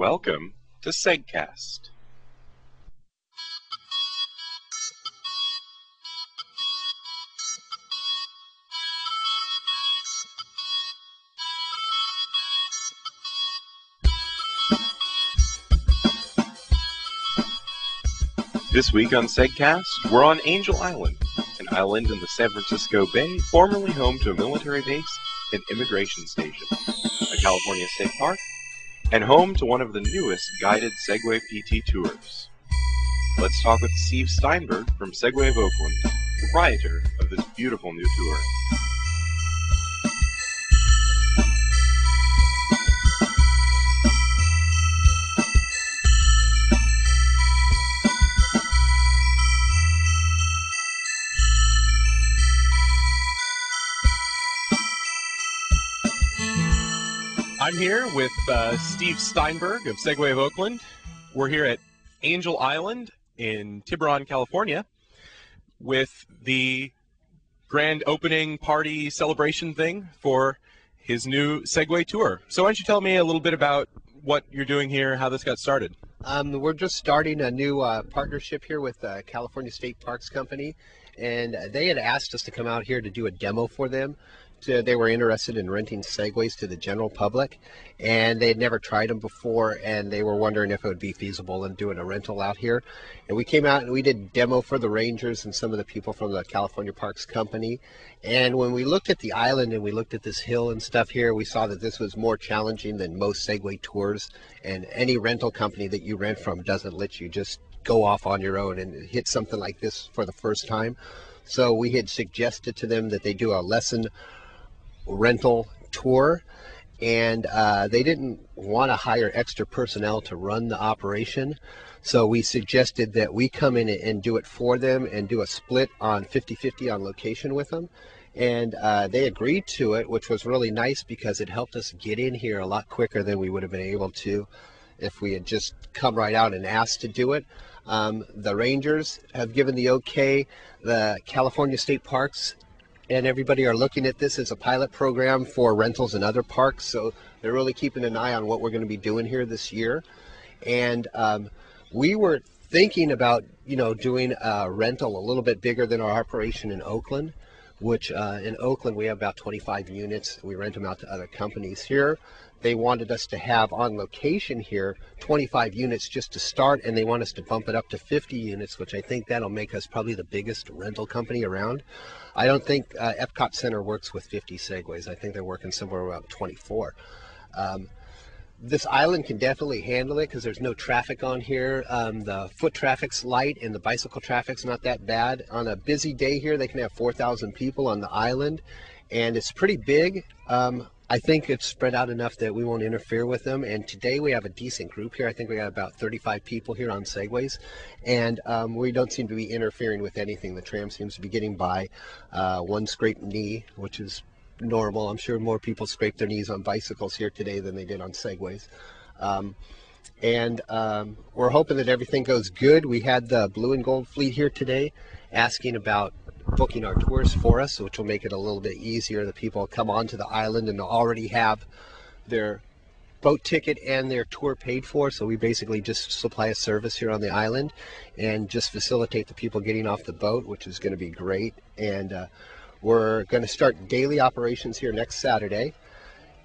Welcome to Segcast. This week on Segcast, we're on Angel Island, an island in the San Francisco Bay, formerly home to a military base and immigration station, a California state park, and home to one of the newest guided Segway PT tours. Let's talk with Steve Steinberg from Segway of Oakland, proprietor of this beautiful new tour. I'm here with Steve Steinberg of Segway of Oakland. We're here at Angel Island in Tiburon, California, with the grand opening party celebration thing for his new Segway tour. So why don't you tell me a little bit about what you're doing here, how this got started? We're just starting a new partnership here with the California State Parks Company, and they had asked us to come out here to do a demo for them. They were interested in renting Segways to the general public, and they had never tried them before, and they were wondering if it would be feasible in doing a rental out here. And we came out and we did a demo for the rangers and some of the people from the California Parks Company. And when we looked at the island and we looked at this hill and stuff here, we saw that this was more challenging than most Segway tours, and any rental company that you rent from doesn't let you just go off on your own and hit something like this for the first time. So we had suggested to them that they do a lesson rental tour, and they didn't want to hire extra personnel to run the operation, so we suggested that we come in and do it for them and do a split on 50-50 on location with them, and they agreed to it, which was really nice because it helped us get in here a lot quicker than we would have been able to if we had just come right out and asked to do it. The Rangers have given the okay. The California State Parks and everybody are looking at this as a pilot program for rentals in other parks, so they're really keeping an eye on what we're going to be doing here this year. And we were thinking about, doing a rental a little bit bigger than our operation in Oakland, which in Oakland we have about 25 units. We rent them out to other companies. Here they wanted us to have on location here 25 units just to start, and they want us to bump it up to 50 units, which I think that'll make us probably the biggest rental company around. I don't think Epcot Center works with 50 Segways. I think they're working somewhere around 24. This island can definitely handle it because there's no traffic on here. The foot traffic's light and the bicycle traffic's not that bad. On a busy day here, they can have 4,000 people on the island, and it's pretty big. I think it's spread out enough that we won't interfere with them. And today we have a decent group here. I think we got about 35 people here on Segways, and we don't seem to be interfering with anything. The tram seems to be getting by. One scraped knee, which is normal. I'm sure more people scrape their knees on bicycles here today than they did on Segways. We're hoping that everything goes good. We had the Blue and Gold Fleet here today asking about booking our tours for us, which will make it a little bit easier. The people come onto the island and they'll already have their boat ticket and their tour paid for, so we basically just supply a service here on the island and just facilitate the people getting off the boat, which is going to be great. And we're going to start daily operations here next Saturday,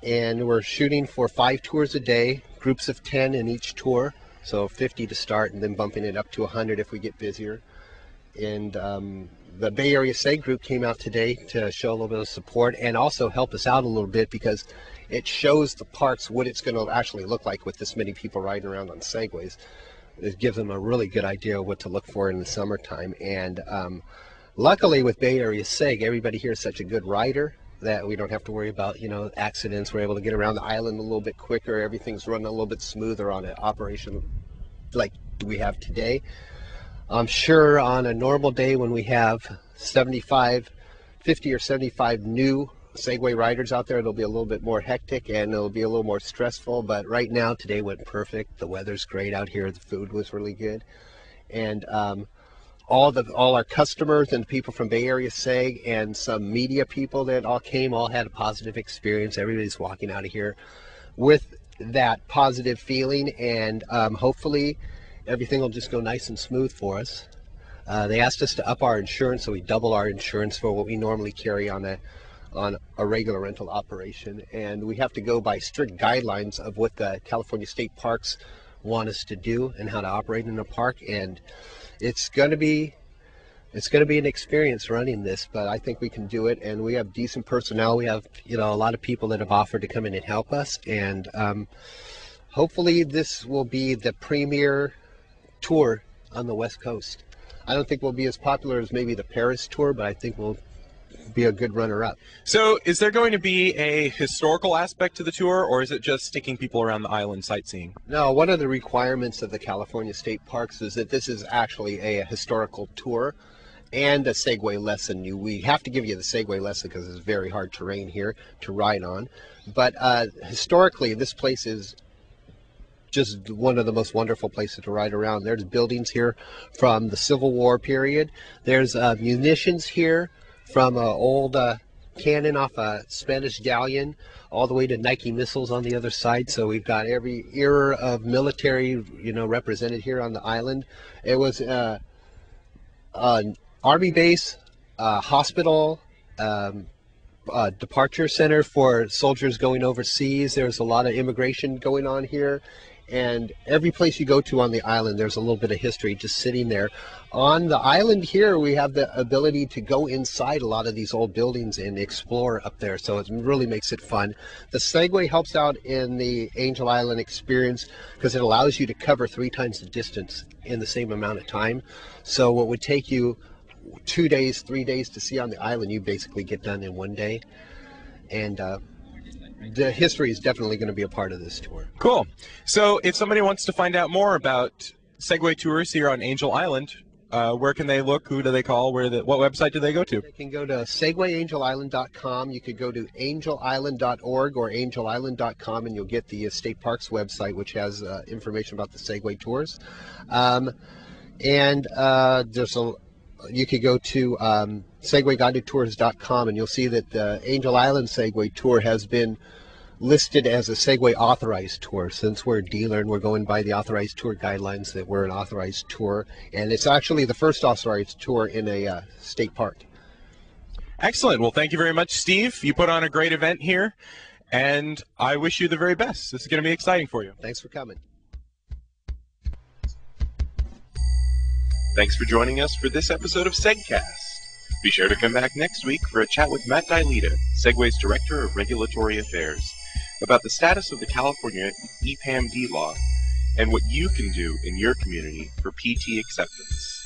and we're shooting for 5 tours a day, groups of 10 in each tour, so 50 to start and then bumping it up to 100 if we get busier. And the Bay Area Seg group came out today to show a little bit of support and also help us out a little bit because it shows the parks what it's going to actually look like with this many people riding around on Segways. It gives them a really good idea of what to look for in the summertime. And luckily with Bay Area Seg, everybody here is such a good rider that we don't have to worry about, accidents. We're able to get around the island a little bit quicker. Everything's running a little bit smoother on an operation like we have today. I'm sure on a normal day when we have 50 or 75 new Segway riders out there, it'll be a little bit more hectic and it'll be a little more stressful. But right now, today went perfect. The weather's great out here. The food was really good. And all our customers and people from Bay Area Seg and some media people that all came all had a positive experience. Everybody's walking out of here with that positive feeling, and hopefully everything will just go nice and smooth for us. They asked us to up our insurance, so we double our insurance for what we normally carry on a regular rental operation, and we have to go by strict guidelines of what the California State Parks want us to do and how to operate in a park. And it's going to be an experience running this, but I think we can do it, and we have decent personnel. We have a lot of people that have offered to come in and help us, and hopefully this will be the premier tour on the West Coast. I don't think we'll be as popular as maybe the Paris tour, but I think we'll be a good runner-up. So is there going to be a historical aspect to the tour, or is it just taking people around the island sightseeing? No, one of the requirements of the California State Parks is that this is actually a historical tour and a Segway lesson. We have to give you the Segway lesson because it's very hard terrain here to ride on. But historically, this place is just one of the most wonderful places to ride around. There's buildings here from the Civil War period. There's munitions here from an old cannon off a Spanish galleon all the way to Nike missiles on the other side. So we've got every era of military, represented here on the island. It was an army base, hospital, departure center for soldiers going overseas. There's a lot of immigration going on here. And every place you go to on the island, there's a little bit of history just sitting there. On the island here, we have the ability to go inside a lot of these old buildings and explore up there, so it really makes it fun. The Segway helps out in the Angel Island experience because it allows you to cover 3 times the distance in the same amount of time. So what would take you 2 days, 3 days to see on the island, you basically get done in 1 day. And the history is definitely going to be a part of this tour. Cool. So if somebody wants to find out more about Segway tours here on Angel Island, where can they look? Who do they call? What website do they go to? They can go to segwayangel.island.com. You could go to angelisland.org or angelisland.com, and you'll get the State Parks website, which has information about the Segway tours. You could go to segwayguidedtours.com, and you'll see that the Angel Island Segway Tour has been listed as a Segway authorized tour. Since we're a dealer and we're going by the authorized tour guidelines, that we're an authorized tour, and it's actually the first authorized tour in a state park. Excellent. Well, thank you very much, Steve. You put on a great event here, and I wish you the very best. This is going to be exciting for you. Thanks for coming. Thanks for joining us for this episode of Segcast. Be sure to come back next week for a chat with Matt Dilita, Segway's Director of Regulatory Affairs, about the status of the California EPAM-D law and what you can do in your community for PT acceptance.